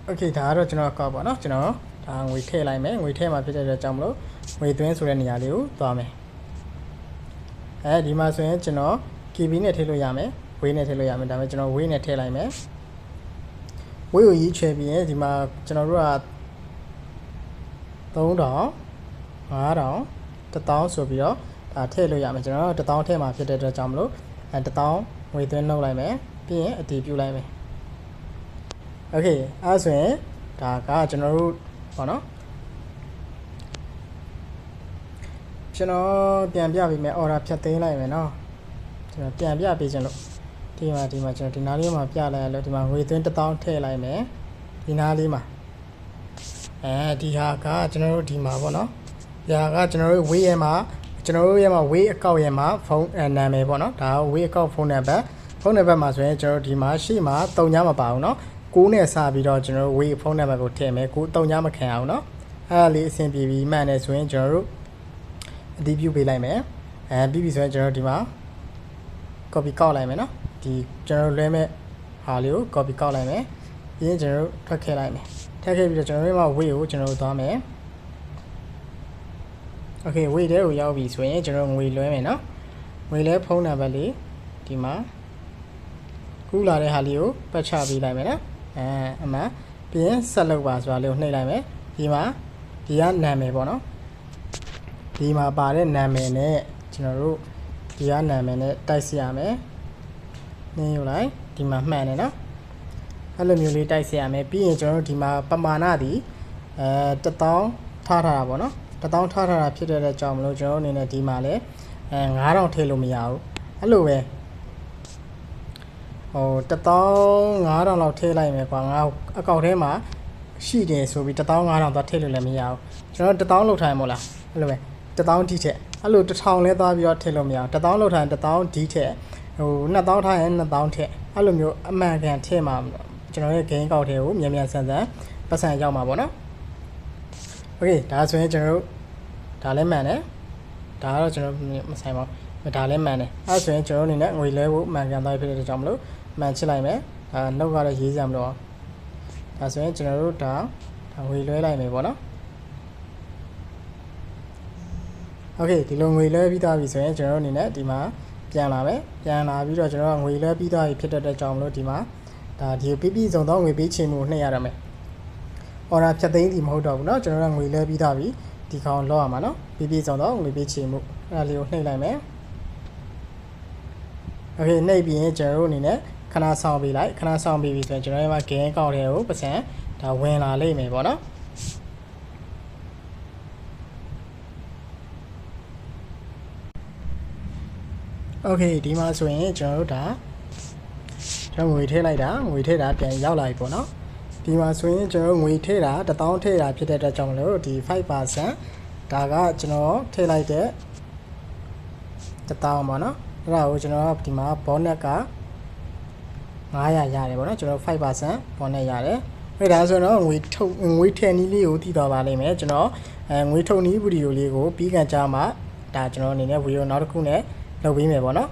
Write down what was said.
okay ဒါကတော့ကျွန်တော်ကောက်ပါเนาะကျွန်တော်ဒါငွေထည့်လိုက်မယ်ငွေထည့်မှာဖြစ်တဲ့အတွက်ကြောင့်မလို့ငွေသွင်းဆိုတဲ့နေရာလေးကိုသွားမယ်အဲဒီမှာဆိုရင်ကျွန်တော် KB နဲ့ထည့်လို့ရမယ်ဝေးနဲ့ထည့်လို့ရမယ်ဒါပေမဲ့ကျွန်တော်ဝေးနဲ့ထည့်လိုက်မယ်ဝေးကိုရေးချဲပြီးရင်ဒီမှာကျွန်တော်တို့က3000 5000 1000ဆိုပြီးတော့ဒါထည့်လို့ရမယ်ကျွန်တော်တို့1000ထည့်မှာဖြစ်တဲ့အတွက်ကြောင့်မလို့1000ငွေသွင်းနှုတ်လိုက်မယ်ပြီးရင်အတည်ပြုလိုက်မယ်โอเคအဲ့ဆိုရင်ဒါကကျွန်တော်တို့ပေါ့နော်ကျွန်တော်ပြန်ပြပေးမယ် order ဖြတ်သိမ်းလိုက်မယ်เนาะကျွန်တော်ပြန်ပြပေးခြင်းလို့ဒီမှာကျွန်တော်ဒီနားလေးမှာပြလိုက်ရလို့ဒီမှာငွေသွင်း1000ထည့်လိုက်မယ်ဒီနားလေးမှာဒီဟာကကျွန်တော်တို့ဒီမှာပေါ့နော်ဒီဟာကကျွန်တော်တို့ဝေးရဲမှာကျွန်တော်တို့ရဲမှာဝေးအကောက်ရဲမှာဖုန်းနာမည်ပေါ့နော်ဒါဝေးအကောက်ဖုန်းနံပါတ်မှာဆိုရင်ကျွန်တော်ဒီမှာရှေ့မှာ3ညမပါဘူးเนาะ6နဲ့စပြီးတော့ကျွန်တော်တို့ဝေးဖုန်းနံပါတ်ကိုထည့်မယ်3ညမခံအောင်เนาะအဲ့ဒါလေးအဆင်ပြေပြီးမှန်တယ်ဆိုရင်ကျွန်တော်တို့အတည်ပြုပေးလိုက်မယ်ပြီးပြီဆိုရင်ကျွန်တော်ဒီမှာ copy ကောက်လိုက်မယ်เนาะဒီကျွန်တော်လွှဲမဲ့ဟာလေးကို copy ကောက်လိုက်မယ်ပြီးရင်ကျွန်တော်တို့ထွက်ခဲ့လိုက်မယ်ထည့်ခဲ့ပြီးတော့ကျွန်တော်တို့မှာ weight ကိုကျွန်တော်တို့သွားမယ် okay weight တဲ့ကိုရောက်ပြီဆိုရင်ကျွန်တော်ငွေလွှဲမယ်เนาะငွေလဲဖုန်းနံပါတ်လေးဒီမှာကူးလာတဲ့ဟာလေးကိုပတ်ချပေးလိုက်မယ်เนาะအမှန်ပြီးရင်ဆက်လုပ်ပါဆိုတာလေးကိုနှိပ်လိုက်မယ်ဒီမှာဒီကနာမည်ပေါ့เนาะဒီမှာပါတဲ့နာမည်နဲ့ကျွန်တော်တို့ဒီကနာမည်နဲ့တိုက်စီရမယ်နင်းယူလိုက်ဒီမှာမှန်တယ်เนาะအဲ့လိုမျိုးလေးတိုက်စီရမယ်ပြီးရင်ကျွန်တော်တို့ဒီမှာပမာဏဒီ1000ထားထားတာပေါ့เนาะ1000ထားထားတာဖြစ်တဲ့အကြောင်းမလို့ကျွန်တော်တို့အနေနဲ့ဒီမှာလဲ9000ထည့်လို့မရဘူးအဲ့လိုပဲဟို15000လောက်ထည့်လိုက်မယ်ကွာငါအကောင့်ထဲမှာရှိတယ်ဆိုပြီး15000သွားထည့်လို့လည်းမရဘူးကျွန်တော်1000လောက်ထိုင်မို့လားအဲ့လိုပဲ1000ဒီထက်အဲ့လို1000လဲသွားပြီးတော့ထည့်လို့မရဘူး1000လောက်ထိုင်1000ဒီထက်ဟို2000ထားရင်2000ထက်အဲ့လိုမျိုးအမှန်ကန်ထည့်မှာကျွန်တော်ရဲ့ gain ကောက်ထဲကိုမြန်ဆန်ပတ်စံရောက်မှာပေါ့နော်โอเคဒါဆိုရင်ကျွန်တော်တို့ဒါလည်းမှန်တယ်ဒါကတော့ကျွန်တော်မဆိုင်ပါဘူးဒါလည်းမှန်တယ်အဲ့ဆိုရင်ကျွန်တော်အနေနဲ့ငွေလဲဖို့မှန်ကန်သွားဖြစ်တဲ့ကြောင့်မလို့မှန်ချစ်လိုက်မယ်နှုတ်ကတော့ရေးစရာမလိုအောင်ဒါဆိုရင်ကျွန်တော်တို့ဒါငွေလွှဲလိုက်မယ်ပေါ့နော်โอเคဒီလိုငွေလွှဲပြီးသားပြီဆိုရင်ကျွန်တော်တို့အနေနဲ့ဒီမှာပြန်လာမယ်ပြန်လာပြီးတော့ကျွန်တော်ကငွေလွှဲပြီးသားပြီဖြစ်တဲ့ကြောင့်မလို့ဒီမှာဒါဒီပြည့်စုံသောငွေပေးချေမှုကိုနှိပ်ရတော့မယ်order ဖြတ်သိမ်းဒီမဟုတ်တော့ဘူးเนาะကျွန်တော်ကငွေလွှဲပြီးသားပြီဒီကောင်လောက်ရမှာเนาะပြည့်စုံသောငွေပေးချေမှုအဲ့ဒါလေးကိုနှိပ်လိုက်မယ်โอเคနှိပ်ပြီးရင်ကျွန်တော်တို့အနေနဲ့ခဏဆောင်ပေးလိုက်ခဏဆောင်ပေးပြီးဆိုရင်ကျွန်တော်ရဲ့မှာ gain ကောက်တဲ့ကိုပတ်စံဒါဝင်လာလိမ့်မယ်ပေါ့နော်โอเคဒီမှာဆိုရင်ကျွန်တော်တို့ဒါကျွန်တော်ငွေထည့်လိုက်တာငွေထည့်တာပြန်ရောက်လာပြီပေါ့နော်ဒီမှာဆိုရင်ကျွန်တော်ငွေထည့်တာ1000ထည့်တာဖြစ်တဲ့အတွက်ကြောင့်မလို့ဒီ 5% ဒါကကျွန်တော်ထည့်လိုက်တဲ့1000ပေါ့နော်အဲ့ဒါကိုကျွန်တော်ဒီမှာ bonus က900ရတယ်ပေါ့နော်ကျွန်တော် 5% bonus ရတယ်အဲ့ဒါဆိုတော့ငွေထည့်နည်းလေးကိုတည်သွားပါလိမ့်မယ်ကျွန်တော်ငွေထုတ်နည်းဗီဒီယိုလေးကိုပြီးကန်ကြမှာဒါကျွန်တော်အနေနဲ့ဗီဒီယိုနောက်တစ်ခုနဲ့လုပ်ပေးမယ်ပေါ့နော်